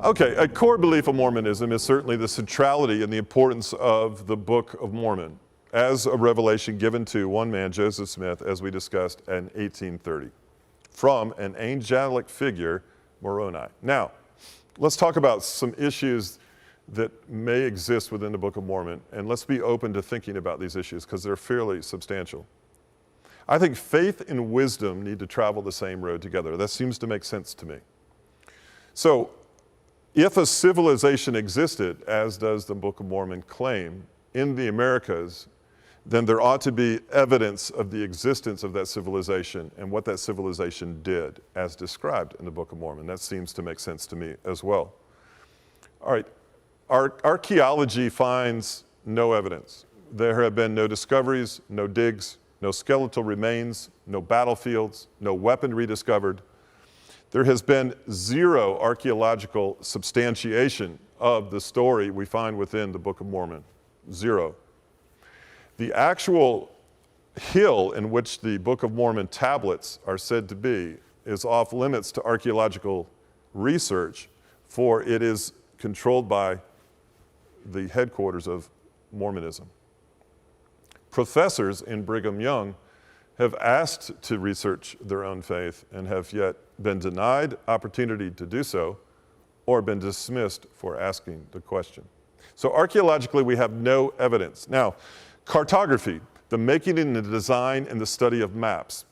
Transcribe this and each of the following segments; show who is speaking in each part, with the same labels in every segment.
Speaker 1: Okay, a core belief of Mormonism is certainly the centrality and the importance of the Book of Mormon as a revelation given to one man, Joseph Smith, as we discussed in 1830, from an angelic figure, Moroni. Now, let's talk about some issues that may exist within the Book of Mormon, and let's be open to thinking about these issues because they're fairly substantial. I think faith and wisdom need to travel the same road together. That seems to make sense to me. So, if a civilization existed, as does the Book of Mormon claim, in the Americas, then there ought to be evidence of the existence of that civilization and what that civilization did, as described in the Book of Mormon. That seems to make sense to me as well. All right, archaeology finds no evidence. There have been no discoveries, no digs, no skeletal remains, no battlefields, no weaponry discovered. There has been zero archaeological substantiation of the story we find within the Book of Mormon. Zero. The actual hill in which the Book of Mormon tablets are said to be is off limits to archaeological research, for it is controlled by the headquarters of Mormonism. Professors in Brigham Young have asked to research their own faith and have yet been denied opportunity to do so or been dismissed for asking the question. So archaeologically, we have no evidence. Now, cartography, the making and the design and the study of maps.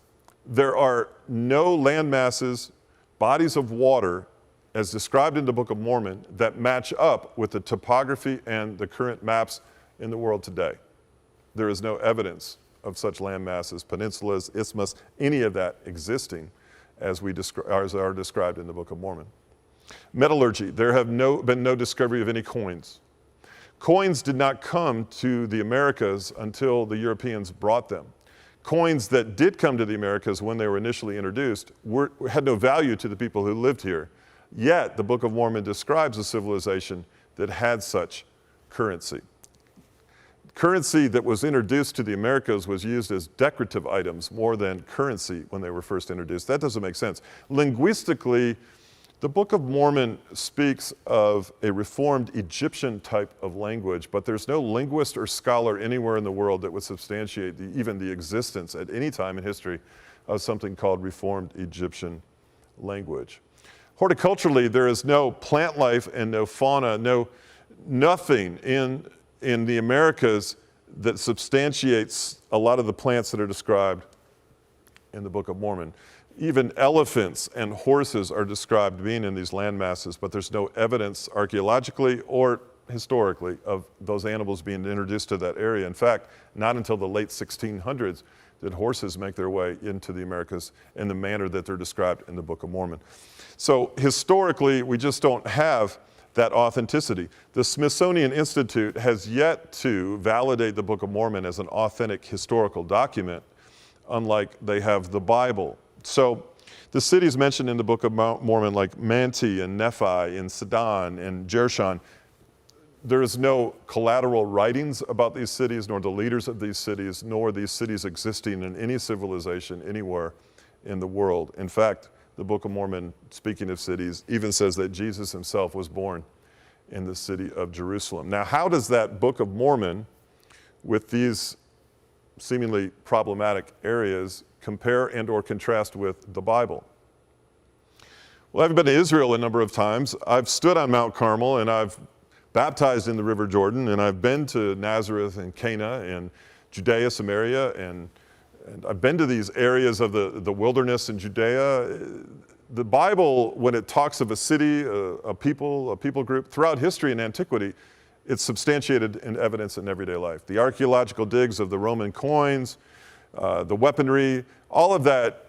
Speaker 1: There are no land masses, bodies of water, as described in the Book of Mormon, that match up with the topography and the current maps in the world today. There is no evidence of such land masses, peninsulas, isthmus, any of that existing as are described in the Book of Mormon. Metallurgy, there have been no discovery of any coins. Coins did not come to the Americas until the Europeans brought them. Coins that did come to the Americas when they were initially introduced had no value to the people who lived here. Yet, the Book of Mormon describes a civilization that had such currency. Currency that was introduced to the Americas was used as decorative items more than currency when they were first introduced. That doesn't make sense. Linguistically, the Book of Mormon speaks of a reformed Egyptian type of language, but there's no linguist or scholar anywhere in the world that would substantiate even the existence at any time in history of something called reformed Egyptian language. Horticulturally, there is no plant life and no fauna, nothing in the Americas that substantiates a lot of the plants that are described in the Book of Mormon. Even elephants and horses are described being in these land masses, but there's no evidence archaeologically or historically of those animals being introduced to that area. In fact, not until the late 1600s did horses make their way into the Americas in the manner that they're described in the Book of Mormon. So historically, we just don't have that authenticity. The Smithsonian Institute has yet to validate the Book of Mormon as an authentic historical document, unlike they have the Bible. So the cities mentioned in the Book of Mormon, like Manti and Nephi and Sidon and Jershon, there is no collateral writings about these cities, nor the leaders of these cities, nor these cities existing in any civilization anywhere in the world. In fact, the Book of Mormon, speaking of cities, even says that Jesus himself was born in the city of Jerusalem. Now, how does that Book of Mormon, with these seemingly problematic areas, compare and or contrast with the Bible? Well, I've been to Israel a number of times. I've stood on Mount Carmel and I've baptized in the River Jordan, and I've been to Nazareth and Cana and Judea, Samaria, and I've been to these areas of the wilderness in Judea. The Bible, when it talks of a city, a people group, throughout history and antiquity, it's substantiated in evidence in everyday life. The archaeological digs of the Roman coins, the weaponry, all of that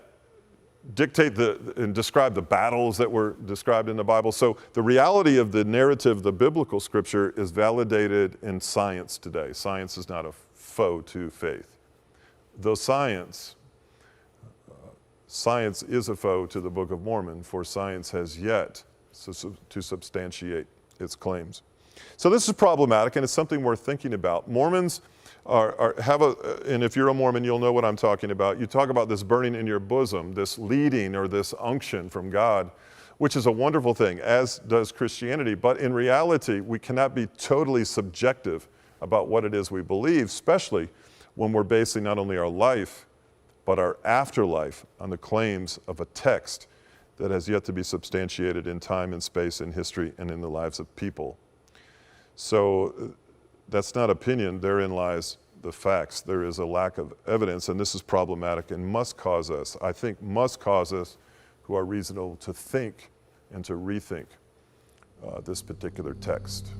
Speaker 1: dictate and describe the battles that were described in the Bible. So the reality of the narrative, the biblical scripture, is validated in science today. Science is not a foe to faith. Though science is a foe to the Book of Mormon, for science has yet to substantiate its claims. So this is problematic, and it's something worth thinking about. Mormons and if you're a Mormon, you'll know what I'm talking about. You talk about this burning in your bosom, this leading or this unction from God. which is a wonderful thing, as does Christianity. But in reality, we cannot be totally subjective about what it is we believe, especially when we're basing not only our life, but our afterlife on the claims of a text that has yet to be substantiated in time and space, in history, and in the lives of people. So that's not opinion, therein lies the facts. There is a lack of evidence, and this is problematic and must cause us, I think, must cause us who are reasonable to think and to rethink this particular text.